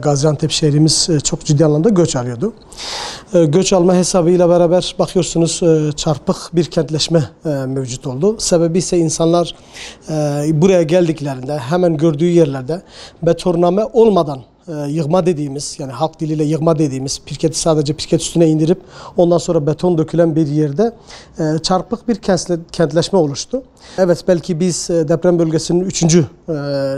Gaziantep şehrimiz çok ciddi anlamda göç alıyordu. Göç alma hesabıyla beraber bakıyorsunuz çarpık bir kentleşme mevcut oldu. Sebebi ise insanlar buraya geldiklerinde hemen gördüğü yerlerde betonname olmadan yığma dediğimiz, yani halk diliyle yığma dediğimiz, pirketi sadece pirket üstüne indirip ondan sonra beton dökülen bir yerde çarpık bir kentleşme oluştu. Evet, belki biz deprem bölgesinin 3.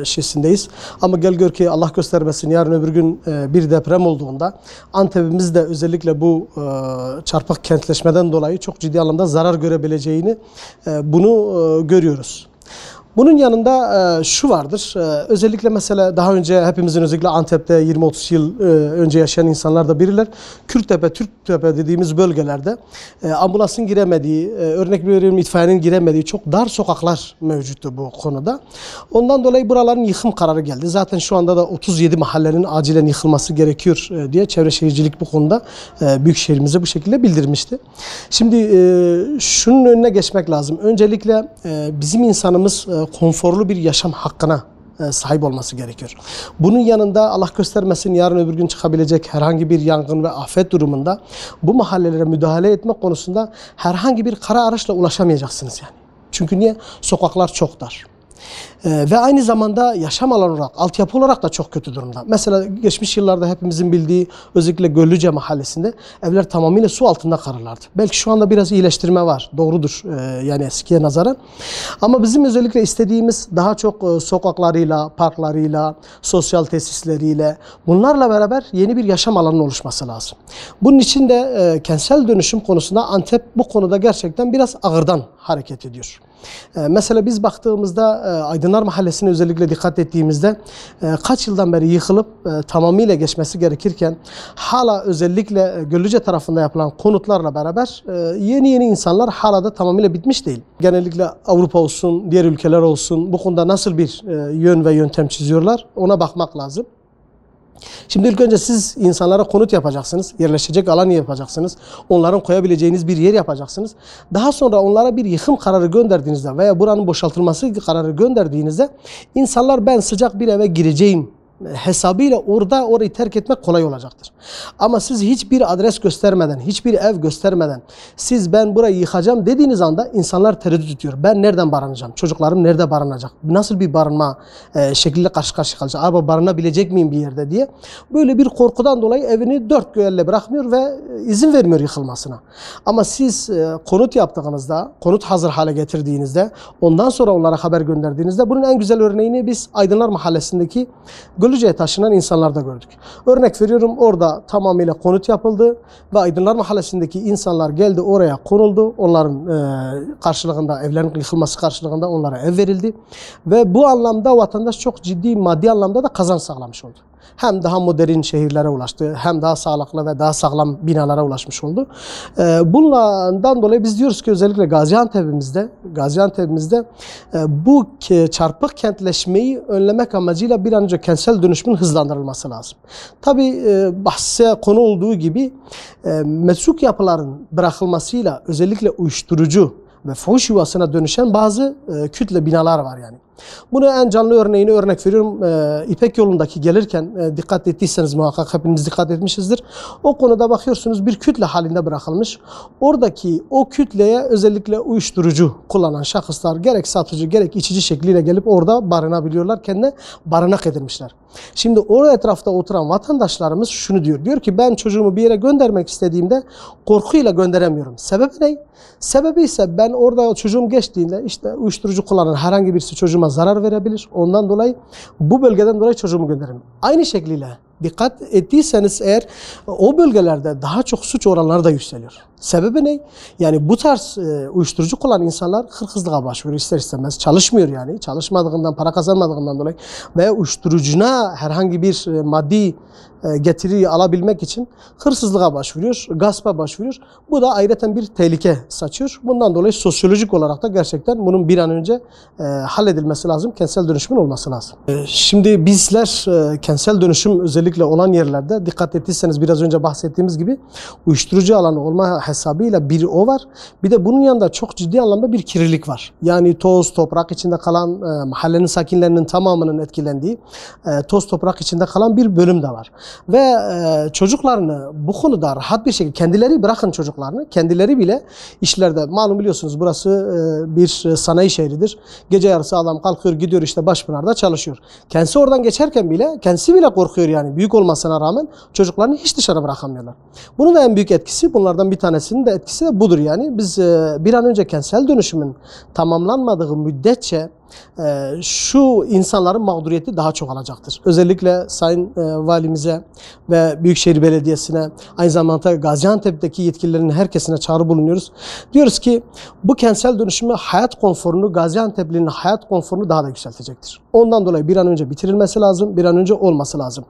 şeysindeyiz. Ama gel gör ki Allah göstermesin, yarın öbür gün bir deprem olduğunda Antep'imiz de özellikle bu çarpık kentleşmeden dolayı çok ciddi anlamda zarar görebileceğini bunu görüyoruz. Bunun yanında şu vardır, özellikle mesela daha önce hepimizin özellikle Antep'te 20-30 yıl önce yaşayan insanlar da bilirler. Kürttepe, Türktepe dediğimiz bölgelerde ambulansın giremediği, örnek veriyorum itfaiyenin giremediği çok dar sokaklar mevcuttu bu konuda. Ondan dolayı buraların yıkım kararı geldi. Zaten şu anda da 37 mahallenin acilen yıkılması gerekiyor diye Çevre Şehircilik bu konuda Büyükşehir'imize bu şekilde bildirmişti. Şimdi şunun önüne geçmek lazım. Öncelikle bizim insanımız konforlu bir yaşam hakkına sahip olması gerekiyor. Bunun yanında Allah göstermesin yarın öbür gün çıkabilecek herhangi bir yangın ve afet durumunda bu mahallelere müdahale etmek konusunda herhangi bir kara araçla ulaşamayacaksınız yani. Çünkü niye? Sokaklar çok dar. Ve aynı zamanda yaşam alanı olarak, altyapı olarak da çok kötü durumda. Mesela geçmiş yıllarda hepimizin bildiği özellikle Göllüce mahallesinde evler tamamıyla su altında kalırlardı. Belki şu anda biraz iyileştirme var, doğrudur yani eskiye nazaran. Ama bizim özellikle istediğimiz daha çok sokaklarıyla, parklarıyla, sosyal tesisleriyle bunlarla beraber yeni bir yaşam alanının oluşması lazım. Bunun için de kentsel dönüşüm konusunda Antep bu konuda gerçekten biraz ağırdan hareket ediyor. Mesela biz baktığımızda Aydınlar Mahallesi'ne özellikle dikkat ettiğimizde kaç yıldan beri yıkılıp tamamıyla geçmesi gerekirken hala özellikle Göllüce tarafında yapılan konutlarla beraber yeni insanlar hala da tamamıyla bitmiş değil. Genellikle Avrupa olsun, diğer ülkeler olsun bu konuda nasıl bir yön ve yöntem çiziyorlar ona bakmak lazım. Şimdi ilk önce siz insanlara konut yapacaksınız, yerleşecek alan yapacaksınız, onların koyabileceğiniz bir yer yapacaksınız. Daha sonra onlara bir yıkım kararı gönderdiğinizde veya buranın boşaltılması kararı gönderdiğinizde insanlar ben sıcak bir eve gireceğim hesabıyla orayı terk etmek kolay olacaktır. Ama siz hiçbir adres göstermeden, hiçbir ev göstermeden siz ben burayı yıkacağım dediğiniz anda insanlar tereddüt ediyor. Ben nereden barınacağım? Çocuklarım nerede barınacak? Nasıl bir barınma şekliyle karşı karşıya kalacak? Abi barınabilecek miyim bir yerde diye. Böyle bir korkudan dolayı evini dört elle bırakmıyor ve izin vermiyor yıkılmasına. Ama siz konut yaptığınızda, konut hazır hale getirdiğinizde, ondan sonra onlara haber gönderdiğinizde bunun en güzel örneğini biz Aydınlar Mahallesi'ndeki Göllüce'ye taşınan insanlarda gördük. Örnek veriyorum, orada tamamıyla konut yapıldı ve Aydınlar Mahallesi'ndeki insanlar geldi oraya konuldu. Onların karşılığında, evlerin yıkılması karşılığında onlara ev verildi. Ve bu anlamda vatandaş çok ciddi maddi anlamda da kazanç sağlamış oldu. Hem daha modern şehirlere ulaştı, hem daha sağlıklı ve daha sağlam binalara ulaşmış oldu. Bundan dolayı biz diyoruz ki özellikle Gaziantep'imizde bu çarpık kentleşmeyi önlemek amacıyla bir an önce kentsel dönüşümün hızlandırılması lazım. Tabii bahse konu olduğu gibi metruk yapıların bırakılmasıyla özellikle uyuşturucu ve fuhuş yuvasına dönüşen bazı kütle binalar var yani. Bunu en canlı örneğini örnek veriyorum. İpek yolundaki gelirken dikkat ettiyseniz muhakkak hepiniz dikkat etmişizdir. O konuda bakıyorsunuz bir kütle halinde bırakılmış. Oradaki o kütleye özellikle uyuşturucu kullanan şahıslar gerek satıcı gerek içici şekliyle gelip orada barınabiliyorlar. Kendine barınak edilmişler. Şimdi orada etrafta oturan vatandaşlarımız şunu diyor. Diyor ki ben çocuğumu bir yere göndermek istediğimde korkuyla gönderemiyorum. Sebebi ne? Sebebi ise ben orada çocuğum geçtiğinde işte uyuşturucu kullanan herhangi birisi çocuğuma zarar verebilir. Ondan dolayı bu bölgeden dolayı çocuğumu gönderin. Aynı şekliyle dikkat ettiyseniz eğer o bölgelerde daha çok suç oranları da yükseliyor. Sebebi ne? Yani bu tarz uyuşturucu kullanan insanlar hırsızlığa başvuruyor ister istemez. Çalışmıyor yani. Çalışmadığından, para kazanmadığından dolayı veya uyuşturucuna herhangi bir maddi getiriyi alabilmek için hırsızlığa başvuruyor, gaspa başvuruyor. Bu da ayrıca bir tehlike saçıyor. Bundan dolayı sosyolojik olarak da gerçekten bunun bir an önce halledilmesi lazım. Kentsel dönüşümün olması lazım. Şimdi bizler kentsel dönüşüm özellikle özellikle olan yerlerde dikkat ettiyseniz biraz önce bahsettiğimiz gibi uyuşturucu alanı olma hesabıyla bir o var. Bir de bunun yanında çok ciddi anlamda bir kirlilik var. Yani toz, toprak içinde kalan mahallenin sakinlerinin tamamının etkilendiği toz toprak içinde kalan bir bölüm de var. Ve çocuklarını bu konuda rahat bir şekilde kendileri bırakın çocuklarını kendileri bile işlerde malum biliyorsunuz burası bir sanayi şehridir. Gece yarısı adam kalkıyor gidiyor işte Başpınar'da çalışıyor. Kendisi oradan geçerken bile kendisi bile korkuyor yani büyük olmasına rağmen çocuklarını hiç dışarı bırakamıyorlar. Bunun da en büyük etkisi bunlardan bir tanesinin de etkisi de budur yani. Biz bir an önce kentsel dönüşümün tamamlanmadığı müddetçe şu insanların mağduriyeti daha çok olacaktır. Özellikle Sayın Valimize ve Büyükşehir Belediyesi'ne aynı zamanda Gaziantep'teki yetkililerin herkesine çağrı bulunuyoruz. Diyoruz ki bu kentsel dönüşümü hayat konforunu, Gaziantep'linin hayat konforunu daha da yükseltecektir. Ondan dolayı bir an önce bitirilmesi lazım, bir an önce olması lazım.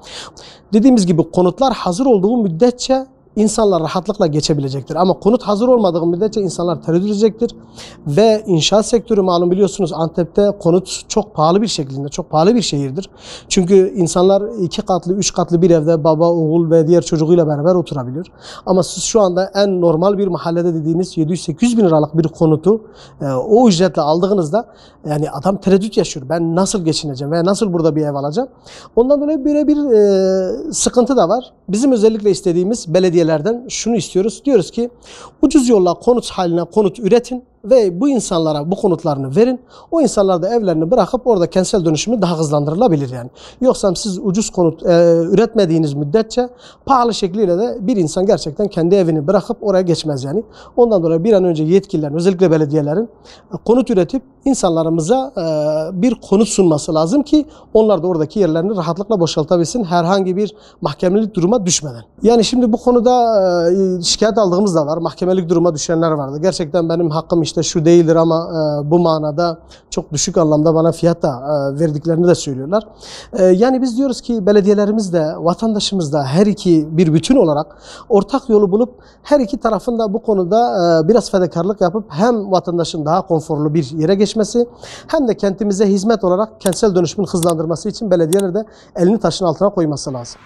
Dediğimiz gibi konutlar hazır olduğu müddetçe İnsanlar rahatlıkla geçebilecektir. Ama konut hazır olmadığı müddetçe insanlar tereddüt edecektir. Ve inşaat sektörü malum biliyorsunuz Antep'te konut çok pahalı bir şekilde, çok pahalı bir şehirdir. Çünkü insanlar 2 katlı, 3 katlı bir evde baba, oğul ve diğer çocuğuyla beraber oturabiliyor. Ama siz şu anda en normal bir mahallede dediğiniz 700-800 bin liralık bir konutu o ücretle aldığınızda yani adam tereddüt yaşıyor. Ben nasıl geçineceğim veya nasıl burada bir ev alacağım? Ondan dolayı böyle bir sıkıntı da var. Bizim özellikle istediğimiz belediyelerden şunu istiyoruz. Diyoruz ki ucuz yolla konut haline konut üretin ve bu insanlara bu konutlarını verin. O insanlar da evlerini bırakıp orada kentsel dönüşümü daha hızlandırılabilir yani. Yoksa siz ucuz konut üretmediğiniz müddetçe pahalı şekliyle de bir insan gerçekten kendi evini bırakıp oraya geçmez yani. Ondan dolayı bir an önce yetkililerin özellikle belediyelerin konut üretip insanlarımıza bir konut sunması lazım ki onlar da oradaki yerlerini rahatlıkla boşaltabilsin herhangi bir mahkemelik duruma düşmeden. Yani şimdi bu konuda şikayet aldığımız da var. Mahkemelik duruma düşenler vardı. Gerçekten benim hakkım işte şu değildir ama bu manada çok düşük anlamda bana fiyat da verdiklerini de söylüyorlar. Yani biz diyoruz ki belediyelerimiz de vatandaşımız da her iki bir bütün olarak ortak yolu bulup her iki tarafın da bu konuda biraz fedakarlık yapıp hem vatandaşın daha konforlu bir yere geçmesi hem de kentimize hizmet olarak kentsel dönüşümün hızlandırması için belediyeler de elini taşın altına koyması lazım.